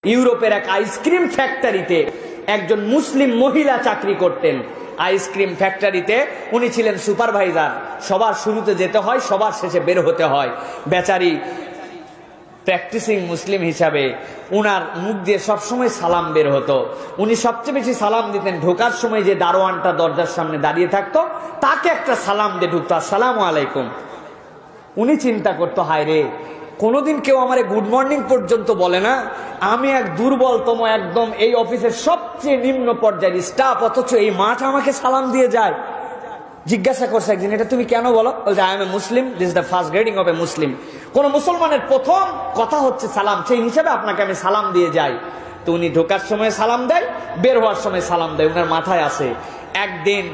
ইউরোপের এক আইসক্রিম ফ্যাক্টরিতে একজন মুসলিম মহিলা চাকরি করতেন। আইসক্রিম ফ্যাক্টরিতে উনি ছিলেন সুপারভাইজার। সবার শুরুতে যেতে হয়, সবার শেষে বের হতে হয়। বেচারি প্র্যাকটিসিং মুসলিম হিসাবে উনার মুখ দিয়ে সবসময় সালাম বের হতো। উনি সবচেয়ে বেশি সালাম দিতেন ঢোকার সময় যে দারোয়ানটা দরজার সামনে দাঁড়িয়ে থাকতো তাকে একটা সালাম দিয়ে ঢুকতো, আসসালামু আলাইকুম। উনি চিন্তা করতো, হায় রে, কোনোদিন কেউ আমারে গুড মর্নিং পর্যন্ত বলে না, আমি এক দুর্বলতম একদম এই অফিসের সবচেয়ে নিম্ন পর্যায়ের স্টাফ, অথচ এই মাঠ আমাকে সালাম দিয়ে যায়। জিজ্ঞাসা করছে একদিন, এটা তুমি কেন বলো? বলছে, I am a Muslim, this is the first greeting of a Muslim. কোন মুসলমানের প্রথম কথা হচ্ছে সালাম, সেই হিসাবে আপনাকে আমি সালাম দিয়ে যাই। তো উনি ঢোকার সময় সালাম দেয়, বের হওয়ার সময় সালাম দেয়। উনার মাথায় আছে একদিন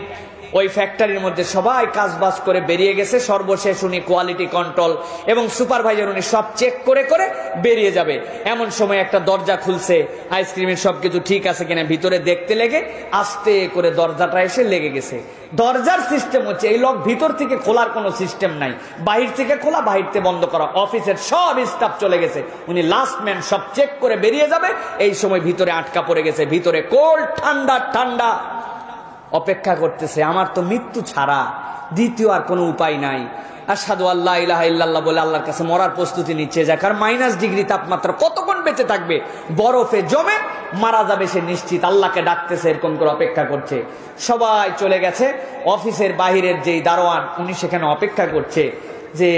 ওই ফ্যাক্টরির মধ্যে সবাই কাজ বাজ করে বেরিয়ে গেছে, সর্বশেষ উনি কোয়ালিটি কন্ট্রোল এবং সুপারভাইজার উনি সব চেক করে করে বেরিয়ে যাবে। এমন সময় একটা দরজা খুলছে, আইসক্রিমের সবকিছু ঠিক আছে কিনা ভিতরে দেখতে লেগে আস্তে করে দরজাটা এসে লেগে গেছে। দরজার সিস্টেম হচ্ছে এই লক ভিতর থেকে খোলার কোনো সিস্টেম নাই, বাহির থেকে খোলা, বাহির থেকে বন্ধ করা। অফিসের সব স্টাফ চলে গেছে, উনি লাস্ট ম্যান, সব চেক করে বেরিয়ে যাবে। এই সময় ভিতরে আটকা পড়ে গেছে, ভিতরে কোল্ড ঠান্ডা ঠান্ডা অপেক্ষা করতেছে। আমার তো মৃত্যু ছাড়া দ্বিতীয় আর কোনো উপায় নাই। আশহাদু আল্লা ইলাহা ইল্লাল্লাহ বলে আল্লাহর কাছে মরার প্রস্তুতি নিচ্ছে। যাক, আর -ডিগ্রি তাপমাত্রা কতক্ষণ বেঁচে থাকবে, বরফে জমে মারা যাবে সে নিশ্চিত। আল্লাহকে ডাকতেছে, এরকম করে অপেক্ষা করছে। সবাই চলে গেছে, অফিসের বাহিরের যেই দারোয়ান উনি সেখানে অপেক্ষা করছে যে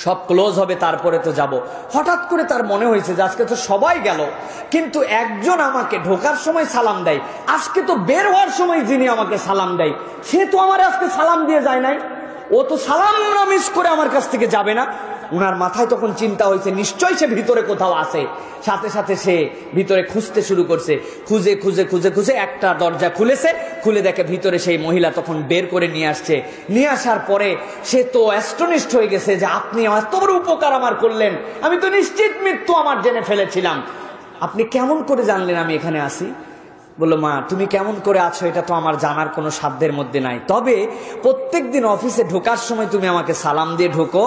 সব ক্লোজ হবে তারপরে তো যাব। হঠাৎ করে তার মনে হয়েছে যে আজকে তো সবাই গেল, কিন্তু একজন আমাকে ঢোকার সময় সালাম দেয়, আজকে তো বের হওয়ার সময় যিনি আমাকে সালাম দেয় সে তো আমার আজকে সালাম দিয়ে যায় নাই, ও তো সালাম না মিস করে আমার কাছ থেকে যাবে না। উনার মাথায় তখন চিন্তা হয়েছে নিশ্চয়ই সে ভিতরে কোথাও আছে। সাথে সাথে সে ভিতরে খুঁজতে শুরু করছে, খুঁজে খুঁজে খুঁজে খুঁজে একটা দরজা খুলেছে, খুলে দেখে ভিতরে সেই মহিলা তখন বের করে নিয়ে আসছে। নিয়ে আসার পরে সে তো অ্যাস্টনিশড হয়ে গেছে যে আপনি এত বড় উপকার আমার করলেন, আমি তো নিশ্চিত মৃত্যু আমার জেনে ফেলেছিলাম, আপনি কেমন করে জানলেন আমি এখানে আছি? বললো, মা, তুমি কেমন করে আছো এটা তো আমার জানার কোনো সাধ্যের মধ্যে নাই, তবে প্রত্যেকদিন অফিসে ঢোকার সময় তুমি আমাকে সালাম দিয়ে ঢোকো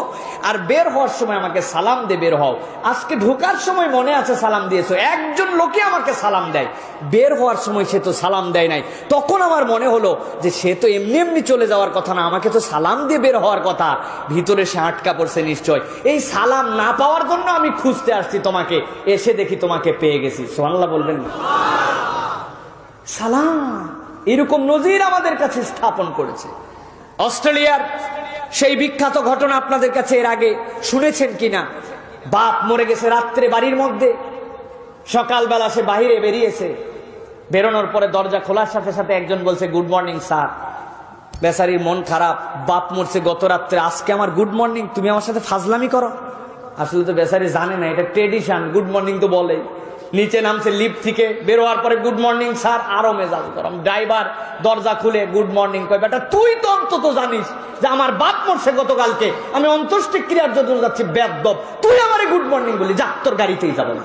আর বের হওয়ার সময় আমাকে সালাম দিয়ে বের হও। আজকে ঢোকার সময় মনে আছে সালাম দিয়েছো, একজন লোকে আমাকে সালাম দেয়, বের হওয়ার সময় সে তো সালাম দেয় নাই। তখন আমার মনে হলো যে সে তো এমনি এমনি চলে যাওয়ার কথা না, আমাকে তো সালাম দিয়ে বের হওয়ার কথা। ভিতরে সে আটকা পড়ছে নিশ্চয়, এই সালাম না পাওয়ার জন্য আমি খুঁজতে আসছি তোমাকে, এসে দেখি তোমাকে পেয়ে গেছি। সুবহানাল্লাহ বলবেন না? সালাম এরকম নজির আমাদের কাছে স্থাপন করেছে। অস্ট্রেলিয়ার সেই বিখ্যাত ঘটনা আপনাদের কাছে এর আগে শুনেছেন কিনা? বাপ মরে গেছে রাত্রে বাড়ির মধ্যে, সকালবেলা সে বাহিরে বেরিয়েছে, বেরোনোর পরে দরজা খোলার সাথে সাথে একজন বলছে, গুড মর্নিং স্যার। বেচারির মন খারাপ, বাপ মরছে গত রাত্রে, আজকে আমার গুড মর্নিং, তুমি আমার সাথে ফাজলামি করো। আসলে তো বেচারি জানে না এটা ট্রেডিশন, গুড মর্নিং তো বলে। নিচে নামছে লিফট থেকে, বের হওয়ার পরে গুড মর্নিং স্যার, আরো মেজাজ গরম। ড্রাইভার দরজা খুলে গুড মর্নিং কয়, বেটা তুই তো অন্তত জানিস যে আমার বাপ মরছে গতকালকে, আমি অন্ত্যেষ্টিক্রিয়ার জন্য যাচ্ছি, বেয়াদব, তুই আমারে গুড মর্নিং বলি, যা তোর গাড়িতেই যাবো না।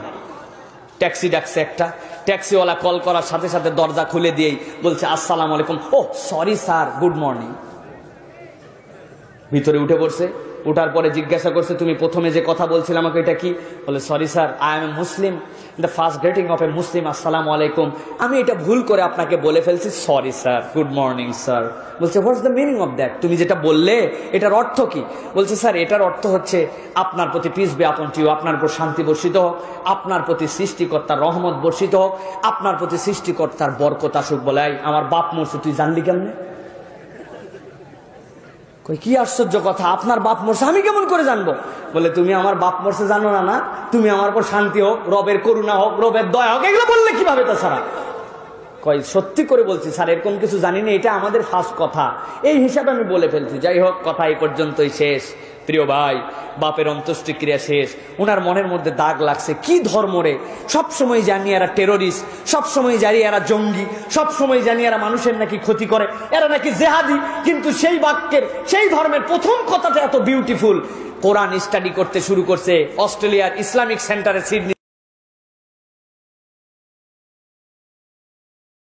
ট্যাক্সি ডাকছে একটা, ট্যাক্সিওয়ালা কল করার সাথে সাথে দরজা খুলে দিয়েই বলছে, আসসালামু আলাইকুম। ও সরি স্যার, গুড মর্নিং। ভিতরে উঠে পড়ছে, উঠার পরে জিজ্ঞাসা করছে, তুমি প্রথমে যে কথা বলছিলে আমাকে এটা কি? বলে, sorry sir, I am a Muslim, the first greeting of a Muslim, আসসালামু আলাইকুম। আমি এটা ভুল করে আপনাকে বলে ফেলছি, sorry sir, good morning sir. বলছে, what's the meaning of that? তুমি যেটা বললে এটার অর্থ কি? বলছে, স্যার এটার অর্থ হচ্ছে আপনার প্রতি peace be upon to you, আপনার উপর শান্তি বর্ষিত হোক, আপনার প্রতি সৃষ্টিকর্তার রহমত বর্ষিত হোক, আপনার প্রতি সৃষ্টিকর্তার বরকত আসুক। বলে, আমার বাপ মরছে, তুই জানলি কেমনে? কি আশ্চর্য কথা, আপনার বাপ মরছে আমি কেমন করে জানবো? বলে, তুমি আমার বাপ মরছে জানো না, না তুমি আমার উপর শান্তি হোক, রবের করুণা হোক, রবের দয়া হোক, এগুলো বললে কিভাবে? তাছাড়া কই সত্যি করে বলছি স্যার, এরকম কিছু জানি না, এটা আমাদের ফার্স্ট কথা, এই হিসাবে আমি বলে ফেলছি। যাই হোক, কথা এই পর্যন্তই শেষ। প্রিয় ভাই, বাপের অন্ত্যেষ্টিক্রিয়া শেষ, উনার মনের মধ্যে দাগ লাগছে, কি ধর্মরে সবসময় জানি এরা টেরোরিস্ট, সবসময় জানি এরা জঙ্গি, সবসময় জানি এরা মানুষের নাকি ক্ষতি করে, এরা নাকি জেহাদি, কিন্তু সেই বাক্যের সেই ধর্মের প্রথম কথাটা এত বিউটিফুল। কোরআন স্টাডি করতে শুরু করছে অস্ট্রেলিয়ার ইসলামিক সেন্টারে সিডনি।